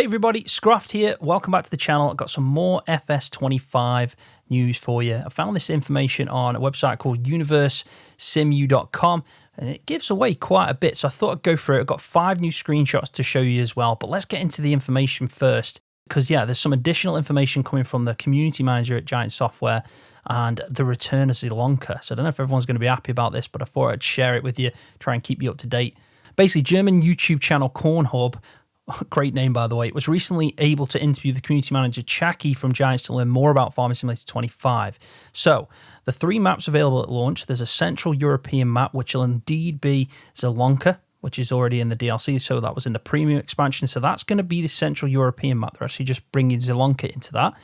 everybody, Scroft here. Welcome back to the channel. I've got some more FS25 news for you. I found this information on a website called universesimu.com and it gives away quite a bit. So I thought I'd go through it. I've got 5 new screenshots to show you as well. But let's get into the information first because, yeah, there's some additional information coming from the community manager at Giant Software and the return of Zelonka. So I don't know if everyone's going to be happy about this, but I thought I'd share it with you, try and keep you up to date. Basically, German YouTube channel Cornhub, great name, by the way, was recently able to interview the community manager Chaki from Giants to learn more about Farming Simulator 25. So, the 3 maps available at launch, there's a Central European map, which will indeed be Zelonka, which is already in the DLC, so that was in the premium expansion. So that's going to be the Central European map. They're actually just bringing Zelonka into that.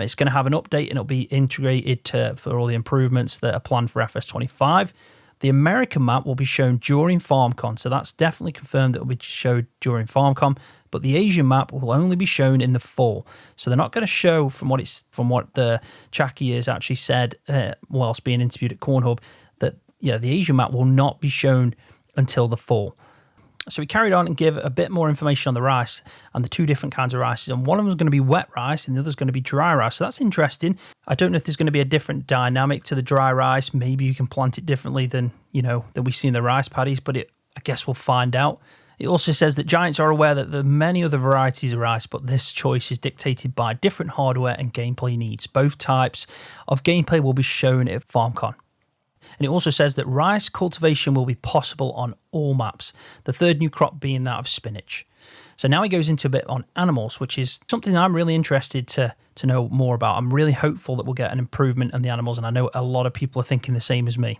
It's going to have an update, and it'll be integrated for all the improvements that are planned for FS25. The American map will be shown during FarmCon, so that's definitely confirmed that it will be shown during FarmCon. But the Asian map will only be shown in the fall, so they're not going to show from what the Chaki has actually said whilst being interviewed at Cornhub that the Asian map will not be shown until the fall. So we carried on and gave a bit more information on the rice and the 2 different kinds of rices. And one of them is going to be wet rice and the other is going to be dry rice. So that's interesting. I don't know if there's going to be a different dynamic to the dry rice. Maybe you can plant it differently than we see in the rice paddies, but I guess we'll find out. It also says that Giants are aware that there are many other varieties of rice, but this choice is dictated by different hardware and gameplay needs. Both types of gameplay will be shown at FarmCon. And it also says that rice cultivation will be possible on all maps, the 3rd new crop being that of spinach. So now he goes into a bit on animals, which is something I'm really interested to know more about. I'm really hopeful that we'll get an improvement in the animals, and I know a lot of people are thinking the same as me.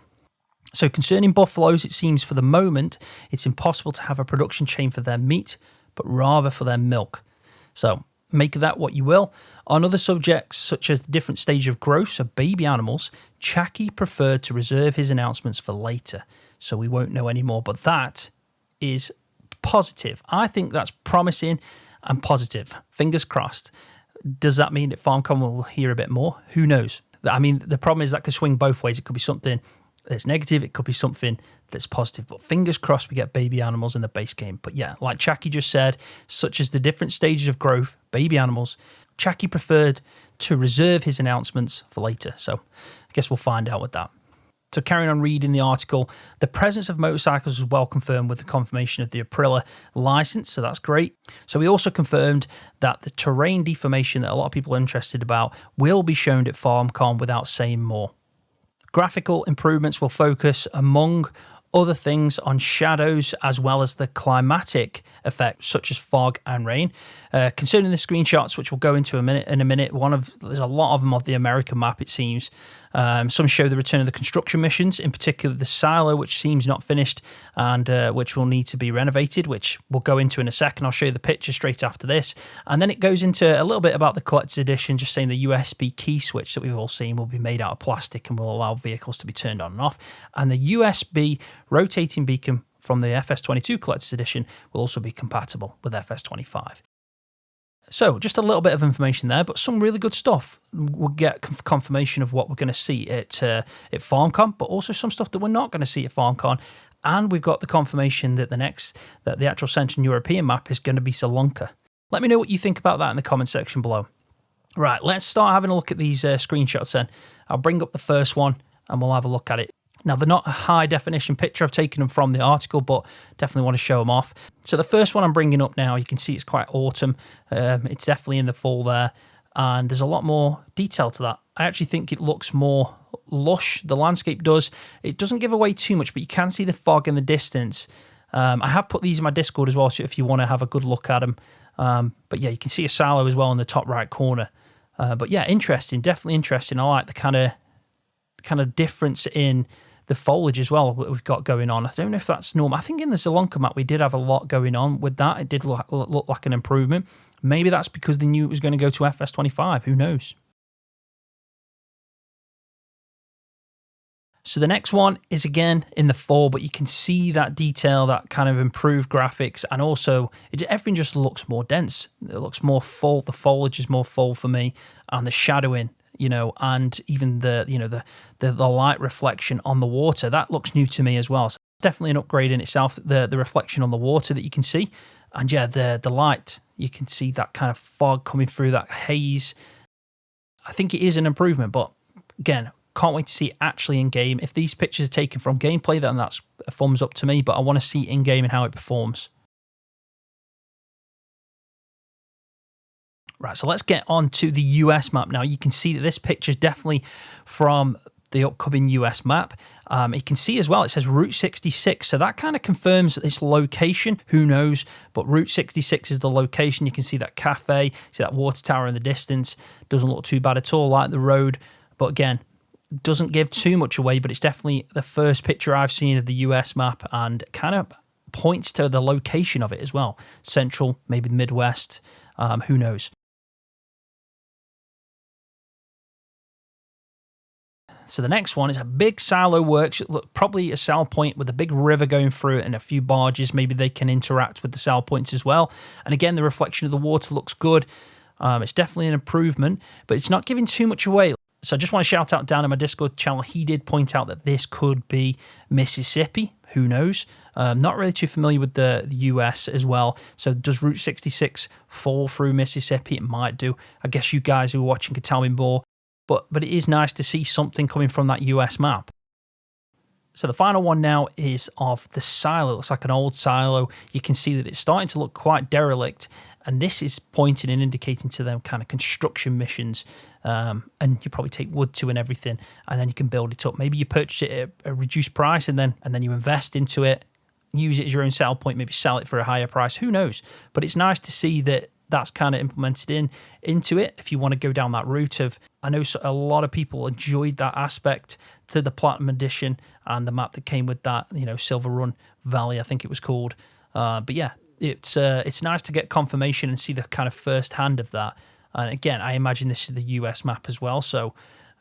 So concerning buffaloes, it seems for the moment it's impossible to have a production chain for their meat, but rather for their milk. So make of that what you will. On other subjects, such as the different stage of growth of baby animals, Chaki preferred to reserve his announcements for later, so we won't know anymore. But that is positive. I think that's promising and positive. Fingers crossed. Does that mean that FarmCon will hear a bit more? Who knows? I mean, the problem is that could swing both ways. It could be something that's negative, it could be something that's positive, but fingers crossed we get baby animals in the base game. But yeah, like Chaki just said, such as the different stages of growth, baby animals, Chaki preferred to reserve his announcements for later, so I guess we'll find out with that. So carrying on reading the article, the presence of motorcycles was well confirmed with the confirmation of the Aprilia license, so that's great. So we also confirmed that the terrain deformation that a lot of people are interested about will be shown at FarmCon without saying more. Graphical improvements will focus, among other things, on shadows as well as the climatic effects such as fog and rain. Concerning the screenshots, which we'll go into in a minute, there's a lot of them of the American map, it seems. Some show the return of the construction missions, in particular the silo, which seems not finished and which will need to be renovated, which we'll go into in a second. I'll show you the picture straight after this. And then it goes into a little bit about the collector's edition, just saying the USB key switch that we've all seen will be made out of plastic and will allow vehicles to be turned on and off. And the USB rotating beacon from the FS22 collector's edition will also be compatible with FS25. So, just a little bit of information there, but some really good stuff. We'll get confirmation of what we're going to see at FarmCon, but also some stuff that we're not going to see at FarmCon. And we've got the confirmation that the actual Central European map is going to be Zelonka. Let me know what you think about that in the comment section below. Right, let's start having a look at these screenshots then. I'll bring up the first one and we'll have a look at it. Now, they're not a high-definition picture. I've taken them from the article, but definitely want to show them off. So the first one I'm bringing up now, you can see it's quite autumn. It's definitely in the fall there, and there's a lot more detail to that. I actually think it looks more lush. The landscape does. It doesn't give away too much, but you can see the fog in the distance. I have put these in my Discord as well, so if you want to have a good look at them. But yeah, you can see a silo as well in the top right corner. But yeah, interesting. Definitely interesting. I like the kind of difference in the foliage as well that we've got going on. I don't know if that's normal. I think in the Zelonka map we did have a lot going on with that. It did look like an improvement. Maybe that's because they knew it was going to go to FS25. Who knows? So the next one is again in the fall, but you can see that detail, that kind of improved graphics, and also everything just looks more dense. It looks more full. The foliage is more full for me, and the shadowing, and even the light reflection on the water, that looks new to me as well. So definitely an upgrade in itself. The reflection on the water that you can see, And yeah, the light, you can see that kind of fog coming through, that haze. I think it is an improvement, but again, can't wait to see it actually in game. If these pictures are taken from gameplay, then that's a thumbs up to me, but I want to see in game and how it performs. Right, so let's get on to the US map now. You can see that this picture is definitely from the upcoming US map. You can see as well, it says Route 66, so that kind of confirms its location. Who knows? But Route 66 is the location. You can see that cafe, see that water tower in the distance. Doesn't look too bad at all, like the road. But again, doesn't give too much away, but it's definitely the first picture I've seen of the US map and kind of points to the location of it as well. Central, maybe the Midwest, who knows? So the next one is a big silo works, probably a sell point with a big river going through it and a few barges. Maybe they can interact with the sell points as well. And again, the reflection of the water looks good. It's definitely an improvement, but it's not giving too much away. So I just want to shout out Dan in my Discord channel. He did point out that this could be Mississippi. Who knows? Not really too familiar with the US as well. So does Route 66 fall through Mississippi? It might do. I guess you guys who are watching can tell me more. But it is nice to see something coming from that US map. So the final one now is of the silo. It looks like an old silo. You can see that it's starting to look quite derelict. And this is pointing and indicating to them kind of construction missions. And you probably take wood to and everything, and then you can build it up. Maybe you purchase it at a reduced price and then you invest into it, use it as your own sell point, maybe sell it for a higher price. Who knows? But it's nice to see that that's kind of implemented into it. If you want to go down that route of, I know a lot of people enjoyed that aspect to the Platinum Edition and the map that came with that, Silver Run Valley, I think it was called. But yeah, it's nice to get confirmation and see the kind of first hand of that. And again, I imagine this is the US map as well. So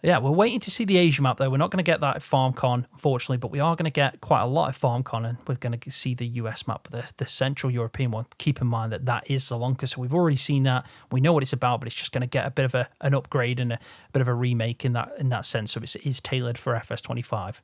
yeah, we're waiting to see the Asia map though. We're not going to get that at FarmCon, unfortunately, but we are going to get quite a lot at FarmCon, and we're going to see the US map, the Central European one. Keep in mind that is Sri Lanka, so we've already seen that. We know what it's about, but it's just going to get a bit of an upgrade and a bit of a remake in that sense. So it is tailored for FS25.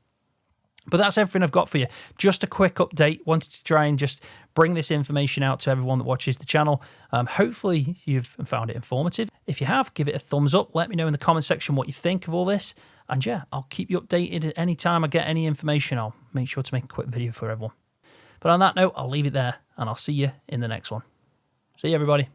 But that's everything I've got for you. Just a quick update. Wanted to try and just bring this information out to everyone that watches the channel. Hopefully you've found it informative. If you have, give it a thumbs up. Let me know in the comment section what you think of all this. And yeah, I'll keep you updated at any time I get any information. I'll make sure to make a quick video for everyone. But on that note, I'll leave it there, and I'll see you in the next one. See you, everybody.